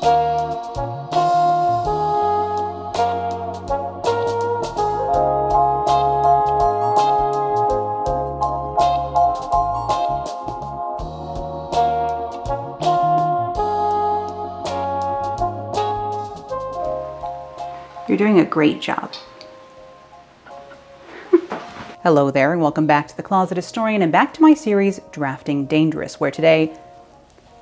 You're doing a great job. Hello there, and welcome back to The Closet Historian and back to my series, Drafting Dangerous, where today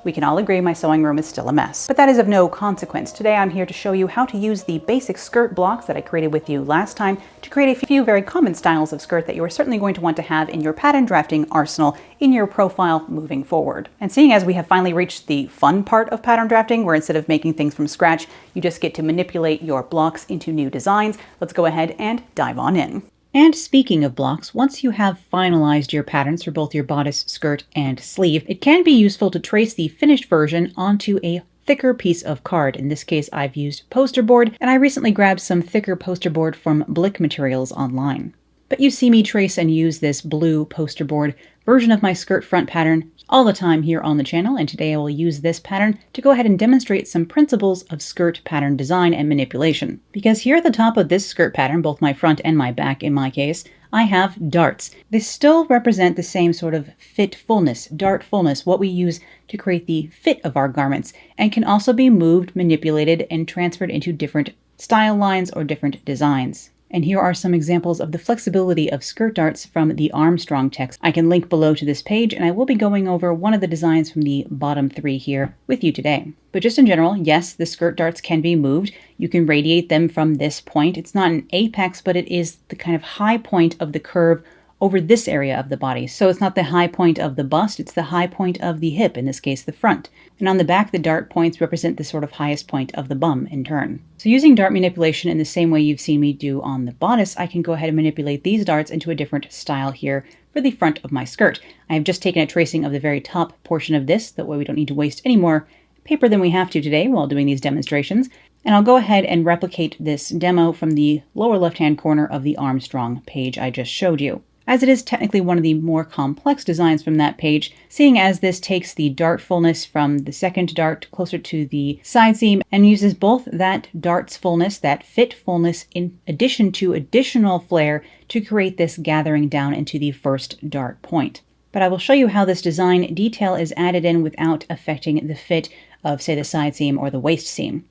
we can all agree my sewing room is still a mess. But that is of no consequence. Today I'm here to show you how to use the basic skirt blocks that I created with you last time to create a few very common styles of skirt that you are certainly going to want to have in your pattern drafting arsenal in your profile moving forward. And seeing as we have finally reached the fun part of pattern drafting, where instead of making things from scratch, you just get to manipulate your blocks into new designs, let's go ahead and dive on in. And speaking of blocks, once you have finalized your patterns for both your bodice, skirt, and sleeve, it can be useful to trace the finished version onto a thicker piece of card. In this case, I've used poster board, and I recently grabbed some thicker poster board from Blick Materials online. But you see me trace and use this blue poster board version of my skirt front pattern all the time here on the channel, and today I will use this pattern to go ahead and demonstrate some principles of skirt pattern design and manipulation. Because here at the top of this skirt pattern, both my front and my back in my case, I have darts. They still represent the same sort of fit fullness, dart fullness, what we use to create the fit of our garments, and can also be moved, manipulated, and transferred into different style lines or different designs. And here are some examples of the flexibility of skirt darts from the Armstrong text. I can link below to this page, and I will be going over one of the designs from the bottom three here with you today. But just in general, yes, the skirt darts can be moved. You can radiate them from this point. It's not an apex, but it is the kind of high point of the curve over this area of the body. So it's not the high point of the bust, it's the high point of the hip, in this case the front. And on the back, the dart points represent the sort of highest point of the bum in turn. So using dart manipulation in the same way you've seen me do on the bodice, I can go ahead and manipulate these darts into a different style here for the front of my skirt. I have just taken a tracing of the very top portion of this, that way we don't need to waste any more paper than we have to today while doing these demonstrations. And I'll go ahead and replicate this demo from the lower left-hand corner of the Armstrong page I just showed you, as it is technically one of the more complex designs from that page, seeing as this takes the dart fullness from the second dart closer to the side seam and uses both that dart's fullness, that fit fullness, in addition to additional flare to create this gathering down into the first dart point. But I will show you how this design detail is added in without affecting the fit of, say, the side seam or the waist seam.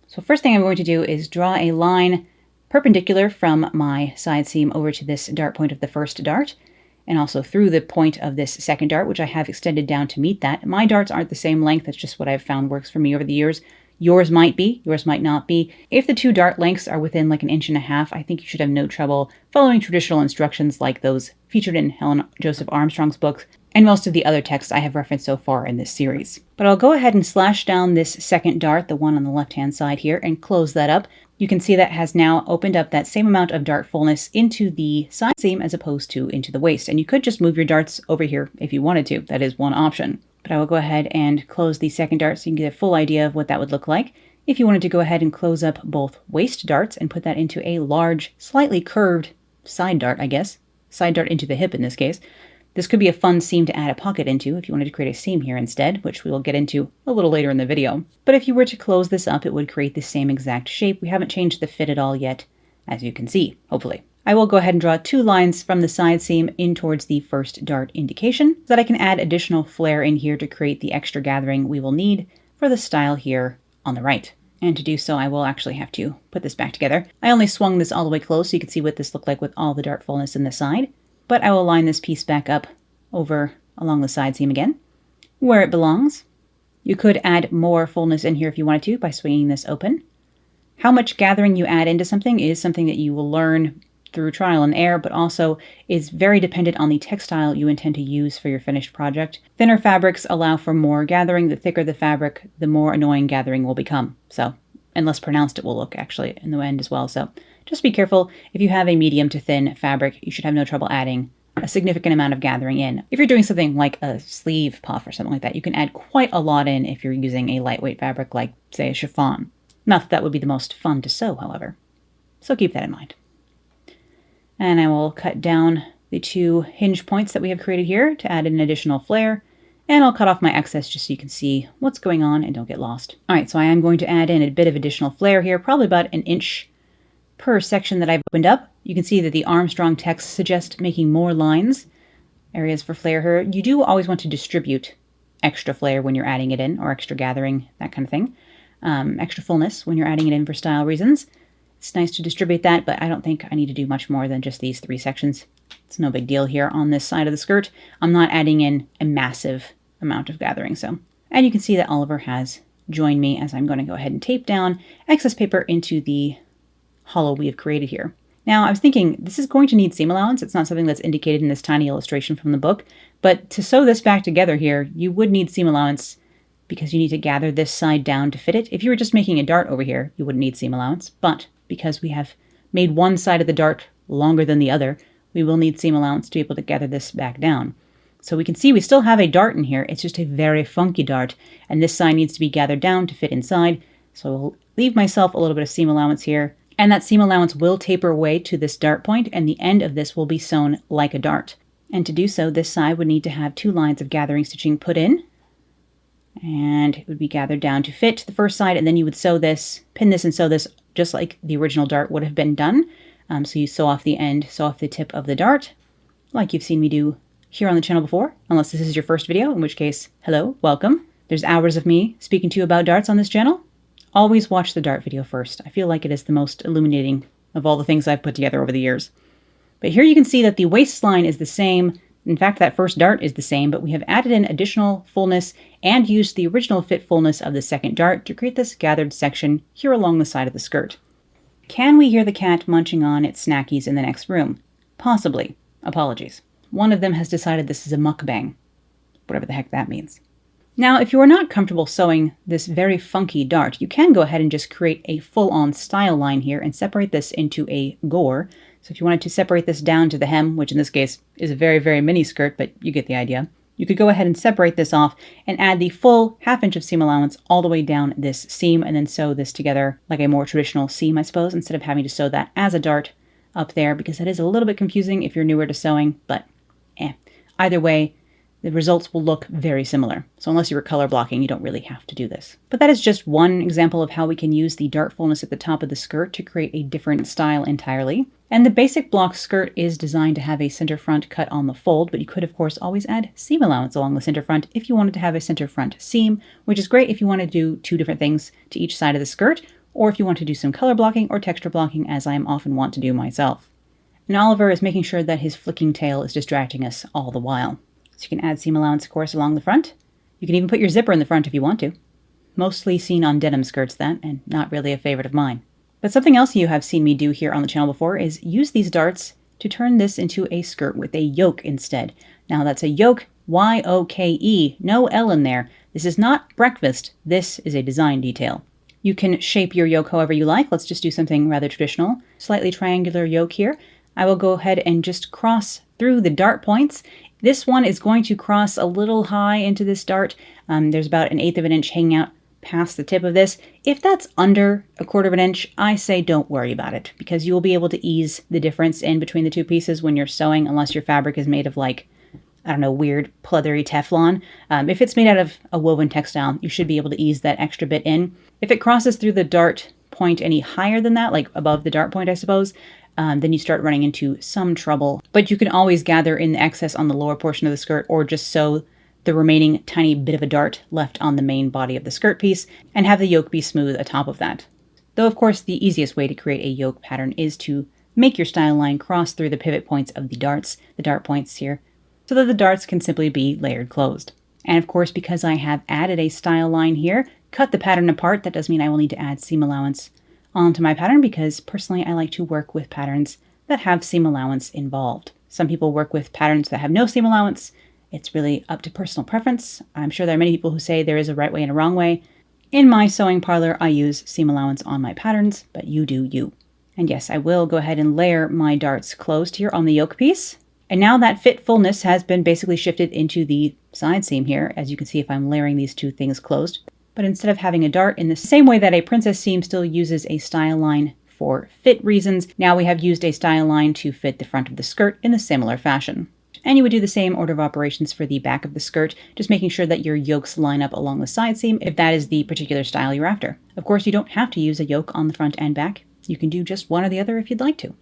So first thing I'm going to do is draw a line perpendicular from my side seam over to this dart point of the first dart, and also through the point of this second dart, which I have extended down to meet that. My darts aren't the same length, that's just what I've found works for me over the years. Yours might be, yours might not be. If the two dart lengths are within like 1.5 inches, I think you should have no trouble following traditional instructions like those featured in Helen Joseph Armstrong's book, and most of the other texts I have referenced so far in this series. But I'll go ahead and slash down this second dart, the one on the left-hand side here, and close that up. You can see that has now opened up that same amount of dart fullness into the side seam as opposed to into the waist. And you could just move your darts over here if you wanted to. That is one option. But I will go ahead and close the second dart so you can get a full idea of what that would look like. If you wanted to go ahead and close up both waist darts and put that into a large, slightly curved side dart, I guess. Side dart into the hip in this case. This could be a fun seam to add a pocket into if you wanted to create a seam here instead, which we will get into a little later in the video. But if you were to close this up, it would create the same exact shape. We haven't changed the fit at all yet, as you can see, hopefully. I will go ahead and draw 2 lines from the side seam in towards the first dart indication, so that I can add additional flare in here to create the extra gathering we will need for the style here on the right. And to do so, I will actually have to put this back together. I only swung this all the way close so you can see what this looked like with all the dart fullness in the side. But I will line this piece back up over along the side seam again, where it belongs. You could add more fullness in here if you wanted to by swinging this open. How much gathering you add into something is something that you will learn through trial and error, but also is very dependent on the textile you intend to use for your finished project. Thinner fabrics allow for more gathering. The thicker the fabric, the more annoying gathering will become. So, and less pronounced it will look actually in the end as well. So just be careful. If you have a medium to thin fabric, you should have no trouble adding a significant amount of gathering in. If you're doing something like a sleeve puff or something like that, you can add quite a lot in if you're using a lightweight fabric like, say, a chiffon. Not that that would be the most fun to sew, however. So keep that in mind. And I will cut down the 2 hinge points that we have created here to add an additional flare. And I'll cut off my excess just so you can see what's going on and don't get lost. All right, so I am going to add in a bit of additional flare here, probably about an inch per section that I've opened up. You can see that the Armstrong text suggests making more lines, areas for flare here. You do always want to distribute extra flare when you're adding it in, or extra gathering, that kind of thing. Extra fullness when you're adding it in for style reasons. It's nice to distribute that, but I don't think I need to do much more than just these 3 sections. It's no big deal here on this side of the skirt. I'm not adding in a massive amount of gathering. And you can see that Oliver has joined me as I'm going to go ahead and tape down excess paper into the hollow we have created here. Now, I was thinking this is going to need seam allowance. It's not something that's indicated in this tiny illustration from the book, but to sew this back together here, you would need seam allowance because you need to gather this side down to fit it. If you were just making a dart over here, you wouldn't need seam allowance, but because we have made one side of the dart longer than the other, we will need seam allowance to be able to gather this back down. So we can see we still have a dart in here. It's just a very funky dart, and this side needs to be gathered down to fit inside. So I'll leave myself a little bit of seam allowance here, and that seam allowance will taper away to this dart point, and the end of this will be sewn like a dart. And to do so, this side would need to have 2 lines of gathering stitching put in, and it would be gathered down to fit the first side, and then you would sew this, pin this and sew this just like the original dart would have been done. So you sew off the end, sew off the tip of the dart, like you've seen me do here on the channel before, unless this is your first video, in which case, hello, welcome. There's hours of me speaking to you about darts on this channel. Always watch the dart video first. I feel like it is the most illuminating of all the things I've put together over the years. But here you can see that the waistline is the same. In fact, that first dart is the same, but we have added in additional fullness and used the original fit fullness of the second dart to create this gathered section here along the side of the skirt. Can we hear the cat munching on its snackies in the next room? Possibly. Apologies. One of them has decided this is a mukbang, whatever the heck that means. Now, if you are not comfortable sewing this very funky dart, you can go ahead and just create a full-on style line here and separate this into a gore. So if you wanted to separate this down to the hem, which in this case is a very, very mini skirt, but you get the idea, you could go ahead and separate this off and add the full ½ inch of seam allowance all the way down this seam and then sew this together like a more traditional seam, I suppose, instead of having to sew that as a dart up there, because that is a little bit confusing if you're newer to sewing, but either way, the results will look very similar. So unless you were color blocking, you don't really have to do this. But that is just one example of how we can use the dart fullness at the top of the skirt to create a different style entirely. And the basic block skirt is designed to have a center front cut on the fold, but you could of course always add seam allowance along the center front if you wanted to have a center front seam, which is great if you want to do 2 different things to each side of the skirt, or if you want to do some color blocking or texture blocking, as I am often want to do myself. And Oliver is making sure that his flicking tail is distracting us all the while. So you can add seam allowance, of course, along the front. You can even put your zipper in the front if you want to. Mostly seen on denim skirts that, and not really a favorite of mine. But something else you have seen me do here on the channel before is use these darts to turn this into a skirt with a yoke instead. Now that's a yoke, Y-O-K-E, no L in there. This is not breakfast, this is a design detail. You can shape your yoke however you like. Let's just do something rather traditional. Slightly triangular yoke here. I will go ahead and just cross through the dart points. This one is going to cross a little high into this dart. There's about 1/8 of an inch hanging out past the tip of this. If that's under 1/4 of an inch, I say don't worry about it, because you will be able to ease the difference in between the 2 pieces when you're sewing, unless your fabric is made of like, I don't know, weird pleathery Teflon. If it's made out of a woven textile, you should be able to ease that extra bit in. If it crosses through the dart point any higher than that, like above the dart point, I suppose, then you start running into some trouble. But you can always gather in the excess on the lower portion of the skirt, or just sew the remaining tiny bit of a dart left on the main body of the skirt piece and have the yoke be smooth atop of that. Though of course the easiest way to create a yoke pattern is to make your style line cross through the pivot points of the dart points here, so that the darts can simply be layered closed. And of course, because I have added a style line here, cut the pattern apart, that does mean I will need to add seam allowance onto my pattern, because personally I like to work with patterns that have seam allowance involved. Some people work with patterns that have no seam allowance. It's really up to personal preference. I'm sure there are many people who say there is a right way and a wrong way. In my sewing parlor, I use seam allowance on my patterns, but you do you. And yes, I will go ahead and layer my darts closed here on the yoke piece. And now that fit fullness has been basically shifted into the side seam here, as you can see if I'm layering these 2 things closed. But instead of having a dart in the same way that a princess seam still uses a style line for fit reasons, now we have used a style line to fit the front of the skirt in a similar fashion. And you would do the same order of operations for the back of the skirt, just making sure that your yokes line up along the side seam if that is the particular style you're after. Of course, you don't have to use a yoke on the front and back. You can do just one or the other if you'd like to.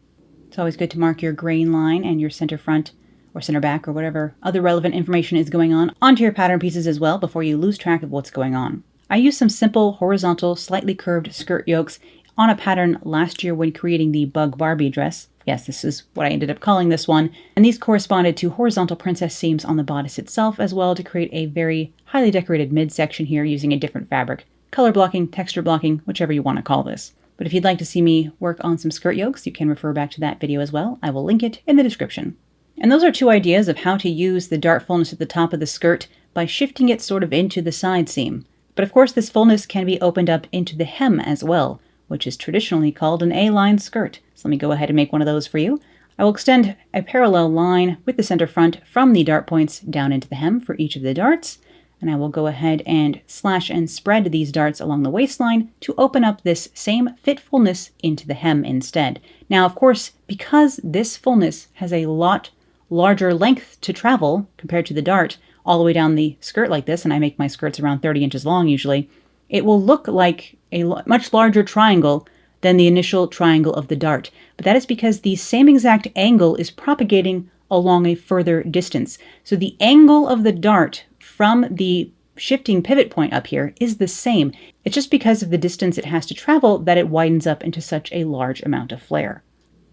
It's always good to mark your grain line and your center front or center back or whatever other relevant information is going on onto your pattern pieces as well before you lose track of what's going on. I used some simple horizontal, slightly curved skirt yokes on a pattern last year when creating the Bug Barbie dress. Yes, this is what I ended up calling this one. And these corresponded to horizontal princess seams on the bodice itself as well to create a very highly decorated midsection here using a different fabric. Color blocking, texture blocking, whichever you want to call this. But if you'd like to see me work on some skirt yokes, you can refer back to that video as well. I will link it in the description. And those are two ideas of how to use the dart fullness at the top of the skirt by shifting it sort of into the side seam. But of course this fullness can be opened up into the hem as well, which is traditionally called an A-line skirt. So let me go ahead and make one of those for you. I will extend a parallel line with the center front from the dart points down into the hem for each of the darts. And I will go ahead and slash and spread these darts along the waistline to open up this same fit fullness into the hem instead. Now, of course, because this fullness has a lot larger length to travel compared to the dart all the way down the skirt like this, and I make my skirts around 30 inches long usually, it will look like a much larger triangle than the initial triangle of the dart. But that is because the same exact angle is propagating along a further distance. So the angle of the dart from the shifting pivot point up here is the same. It's just because of the distance it has to travel that it widens up into such a large amount of flare.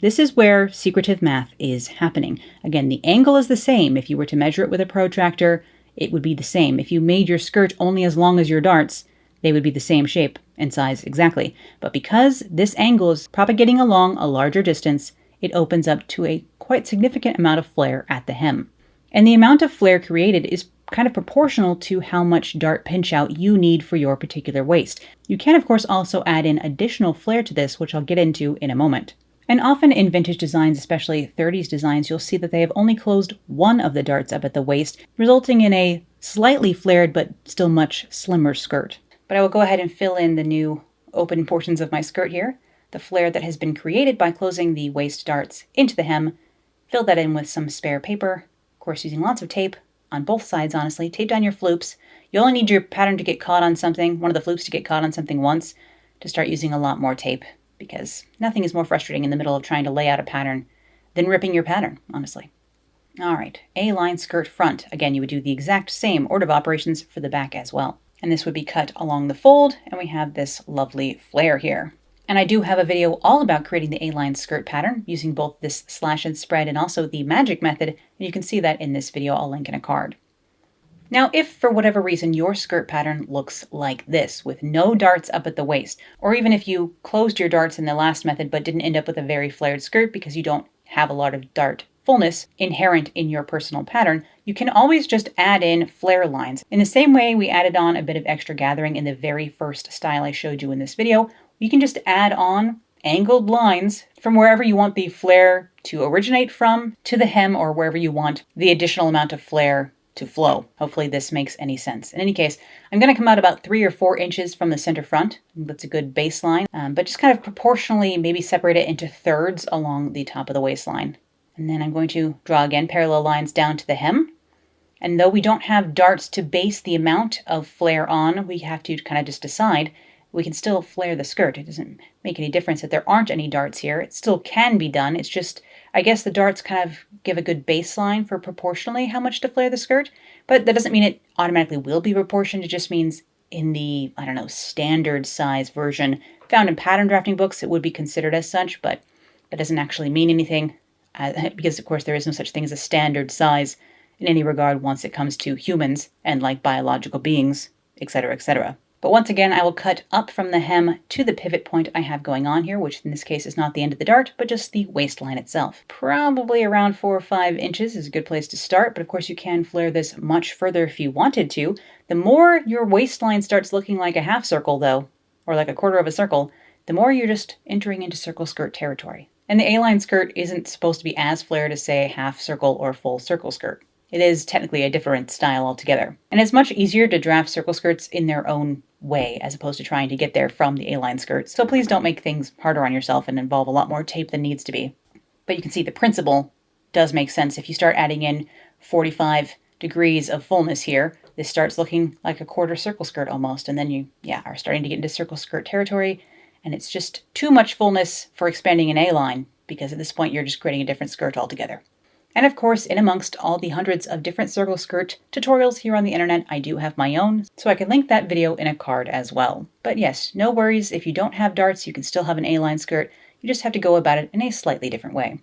This is where secretive math is happening. Again, the angle is the same. If you were to measure it with a protractor, it would be the same. If you made your skirt only as long as your darts, they would be the same shape and size exactly. But because this angle is propagating along a larger distance, it opens up to a quite significant amount of flare at the hem. And the amount of flare created is kind of proportional to how much dart pinch out you need for your particular waist. You can, of course, also add in additional flare to this, which I'll get into in a moment. And often in vintage designs, especially 30s designs, you'll see that they have only closed one of the darts up at the waist, resulting in a slightly flared but still much slimmer skirt. But I will go ahead and fill in the new open portions of my skirt here. The flare that has been created by closing the waist darts into the hem, fill that in with some spare paper, of course using lots of tape on both sides, honestly. Tape down your floops. You only need your pattern to get caught on something, one of the floops to get caught on something once, to start using a lot more tape, because nothing is more frustrating in the middle of trying to lay out a pattern than ripping your pattern, honestly. All right, A-line skirt front. Again, you would do the exact same order of operations for the back as well. And this would be cut along the fold, and we have this lovely flare here. And I do have a video all about creating the A-line skirt pattern using both this slash and spread and also the magic method, and you can see that in this video. I'll link in a card. Now, if for whatever reason your skirt pattern looks like this, with no darts up at the waist, or even if you closed your darts in the last method but didn't end up with a very flared skirt because you don't have a lot of dart fullness inherent in your personal pattern, you can always just add in flare lines. In the same way we added on a bit of extra gathering in the very first style I showed you in this video, you can just add on angled lines from wherever you want the flare to originate from to the hem or wherever you want the additional amount of flare to flow. Hopefully this makes any sense. In any case, I'm going to come out about 3 or 4 inches from the center front. That's a good baseline, but just kind of proportionally maybe separate it into thirds along the top of the waistline. And then I'm going to draw again parallel lines down to the hem. And though we don't have darts to base the amount of flare on, we have to kind of just decide. We can still flare the skirt. It doesn't make any difference that there aren't any darts here. It still can be done. It's just, I guess the darts kind of give a good baseline for proportionally how much to flare the skirt. But that doesn't mean it automatically will be proportioned. It just means in the, I don't know, standard size version found in pattern drafting books, it would be considered as such, but that doesn't actually mean anything. Because of course there is no such thing as a standard size in any regard once it comes to humans and like biological beings, etc., etc. But once again, I will cut up from the hem to the pivot point I have going on here, which in this case is not the end of the dart, but just the waistline itself. Probably around 4 or 5 inches is a good place to start, but of course you can flare this much further if you wanted to. The more your waistline starts looking like a half circle though, or like a quarter of a circle, the more you're just entering into circle skirt territory. And the A-line skirt isn't supposed to be as flared as, say, a half circle or full circle skirt. It is technically a different style altogether. And it's much easier to draft circle skirts in their own way as opposed to trying to get there from the A-line skirts. So please don't make things harder on yourself and involve a lot more tape than needs to be. But you can see the principle does make sense. If you start adding in 45 degrees of fullness here, this starts looking like a quarter circle skirt almost, and then you, are starting to get into circle skirt territory, and it's just too much fullness for expanding an A-line, because at this point you're just creating a different skirt altogether. And of course, in amongst all the hundreds of different circle skirt tutorials here on the internet, I do have my own, so I can link that video in a card as well. But yes, no worries, if you don't have darts, you can still have an A-line skirt, you just have to go about it in a slightly different way.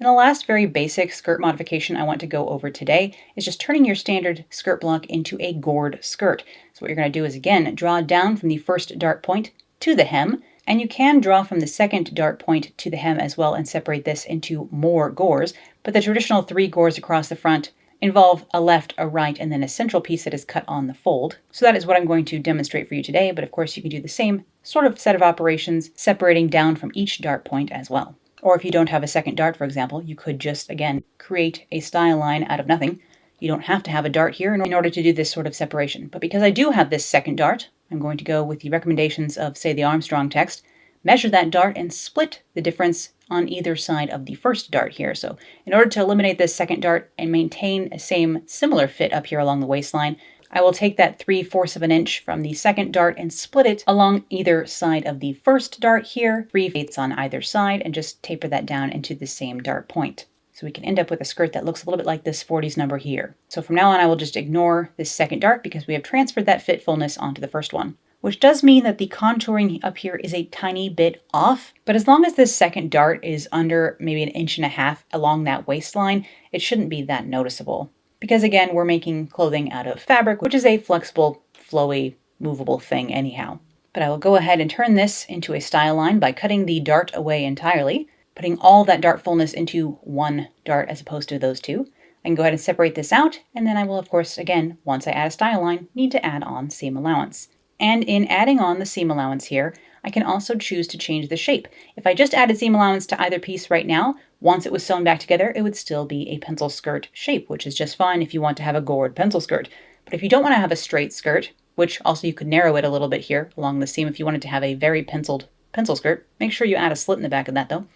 And the last very basic skirt modification I want to go over today is just turning your standard skirt block into a gored skirt. So what you're going to do is, again, draw down from the first dart point to the hem, and you can draw from the second dart point to the hem as well and separate this into more gores, but the traditional 3 gores across the front involve a left, a right, and then a central piece that is cut on the fold. So that is what I'm going to demonstrate for you today, but of course you can do the same sort of set of operations, separating down from each dart point as well. Or if you don't have a second dart, for example, you could just, again, create a style line out of nothing. You don't have to have a dart here in order to do this sort of separation. But because I do have this second dart, I'm going to go with the recommendations of, say, the Armstrong text, measure that dart and split the difference on either side of the first dart here. So in order to eliminate this second dart and maintain a similar fit up here along the waistline, I will take that 3/4 of an inch from the second dart and split it along either side of the first dart here, 3/8 on either side, and just taper that down into the same dart point. So we can end up with a skirt that looks a little bit like this 40s number here. So from now on, I will just ignore this second dart because we have transferred that fit fullness onto the first one, which does mean that the contouring up here is a tiny bit off. But as long as this second dart is under maybe 1.5 inches along that waistline, it shouldn't be that noticeable. Because again, we're making clothing out of fabric, which is a flexible, flowy, movable thing anyhow. But I will go ahead and turn this into a style line by cutting the dart away entirely, putting all that dart fullness into one dart as opposed to those two. I can go ahead and separate this out, and then I will, of course, again, once I add a style line, need to add on seam allowance. And in adding on the seam allowance here, I can also choose to change the shape. If I just added seam allowance to either piece right now, once it was sewn back together, it would still be a pencil skirt shape, which is just fine if you want to have a gored pencil skirt. But if you don't want to have a straight skirt, which also you could narrow it a little bit here along the seam if you wanted to have a very penciled pencil skirt, make sure you add a slit in the back of that though.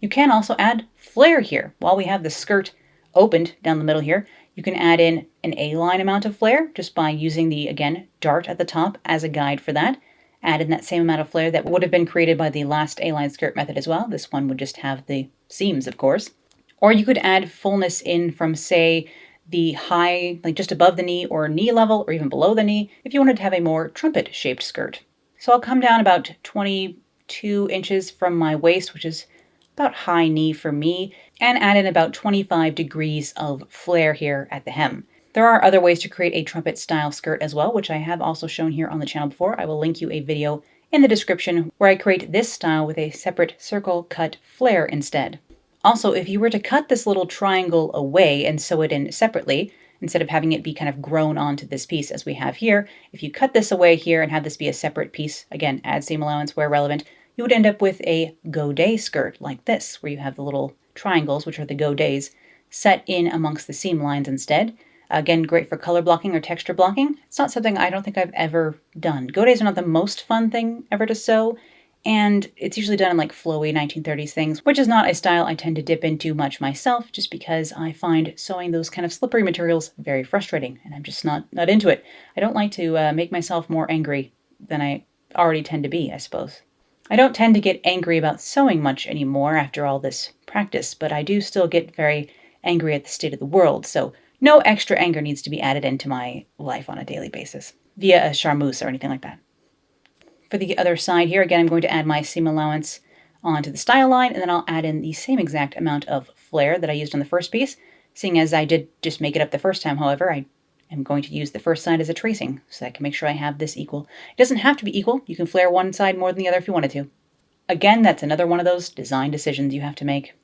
You can also add flare here. While we have the skirt opened down the middle here, you can add in an A-line amount of flare just by using the, again, dart at the top as a guide for that. Add in that same amount of flare that would have been created by the last A-line skirt method as well. This one would just have the seams, of course. Or you could add fullness in from, say, the high, like just above the knee or knee level, or even below the knee, if you wanted to have a more trumpet-shaped skirt. So I'll come down about 22 inches from my waist, which is about high knee for me, and add in about 25 degrees of flare here at the hem. There are other ways to create a trumpet style skirt as well, which I have also shown here on the channel before. I will link you a video in the description where I create this style with a separate circle cut flare instead. Also, if you were to cut this little triangle away and sew it in separately, instead of having it be kind of grown onto this piece as we have here, if you cut this away here and have this be a separate piece, again, add seam allowance where relevant, you would end up with a godet skirt like this, where you have the little triangles, which are the godets, set in amongst the seam lines instead. Again, great for color blocking or texture blocking. It's not something I don't think I've ever done. Godets are not the most fun thing ever to sew, and it's usually done in like flowy 1930s things, which is not a style I tend to dip into much myself, just because I find sewing those kind of slippery materials very frustrating, and I'm just not into it. I don't like to make myself more angry than I already tend to be, I suppose. I don't tend to get angry about sewing much anymore after all this practice, but I do still get very angry at the state of the world, so no extra anger needs to be added into my life on a daily basis via a charmeuse or anything like that. For the other side here, again, I'm going to add my seam allowance onto the style line, and then I'll add in the same exact amount of flare that I used on the first piece. Seeing as I did just make it up the first time, however, I am going to use the first side as a tracing so that I can make sure I have this equal. It doesn't have to be equal. You can flare one side more than the other if you wanted to. Again, that's another one of those design decisions you have to make.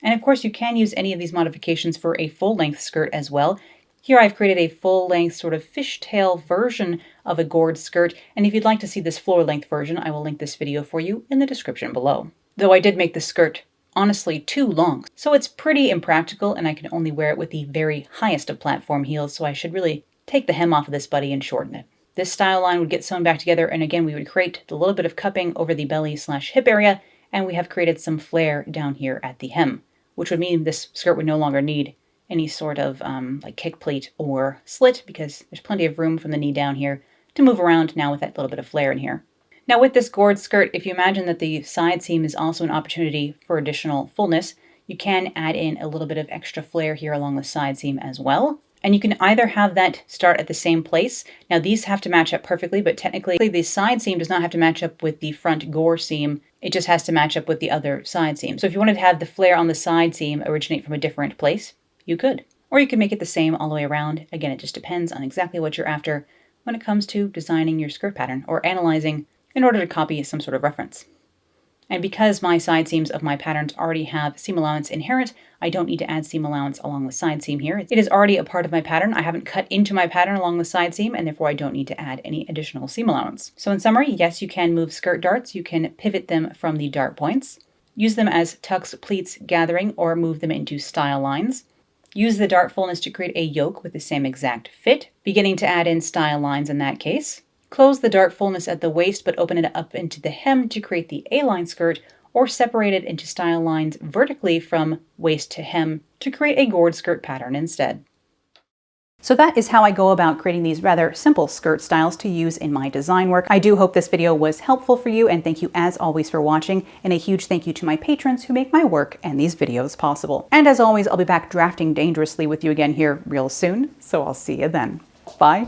And of course, you can use any of these modifications for a full-length skirt as well. Here I've created a full-length sort of fishtail version of a gored skirt, and if you'd like to see this floor-length version, I will link this video for you in the description below. Though I did make the skirt honestly too long, so it's pretty impractical, and I can only wear it with the very highest of platform heels, so I should really take the hem off of this buddy and shorten it. This style line would get sewn back together, and again we would create the little bit of cupping over the belly/hip area, and we have created some flare down here at the hem, which would mean this skirt would no longer need any sort of like kick pleat or slit, because there's plenty of room from the knee down here to move around now with that little bit of flare in here. Now with this gored skirt, if you imagine that the side seam is also an opportunity for additional fullness, you can add in a little bit of extra flare here along the side seam as well. And you can either have that start at the same place. Now these have to match up perfectly, but technically the side seam does not have to match up with the front gore seam. It just has to match up with the other side seam. So if you wanted to have the flare on the side seam originate from a different place, you could. Or you can make it the same all the way around. Again, it just depends on exactly what you're after when it comes to designing your skirt pattern or analyzing in order to copy some sort of reference. And because my side seams of my patterns already have seam allowance inherent, I don't need to add seam allowance along the side seam here. It is already a part of my pattern. I haven't cut into my pattern along the side seam, and therefore I don't need to add any additional seam allowance. So in summary, yes, you can move skirt darts. You can pivot them from the dart points, use them as tucks, pleats, gathering, or move them into style lines. Use the dart fullness to create a yoke with the same exact fit, beginning to add in style lines in that case. Close the dart fullness at the waist, but open it up into the hem to create the A-line skirt, or separate it into style lines vertically from waist to hem to create a gored skirt pattern instead. So that is how I go about creating these rather simple skirt styles to use in my design work. I do hope this video was helpful for you, and thank you as always for watching, and a huge thank you to my patrons who make my work and these videos possible. And as always, I'll be back drafting dangerously with you again here real soon, so I'll see you then. Bye.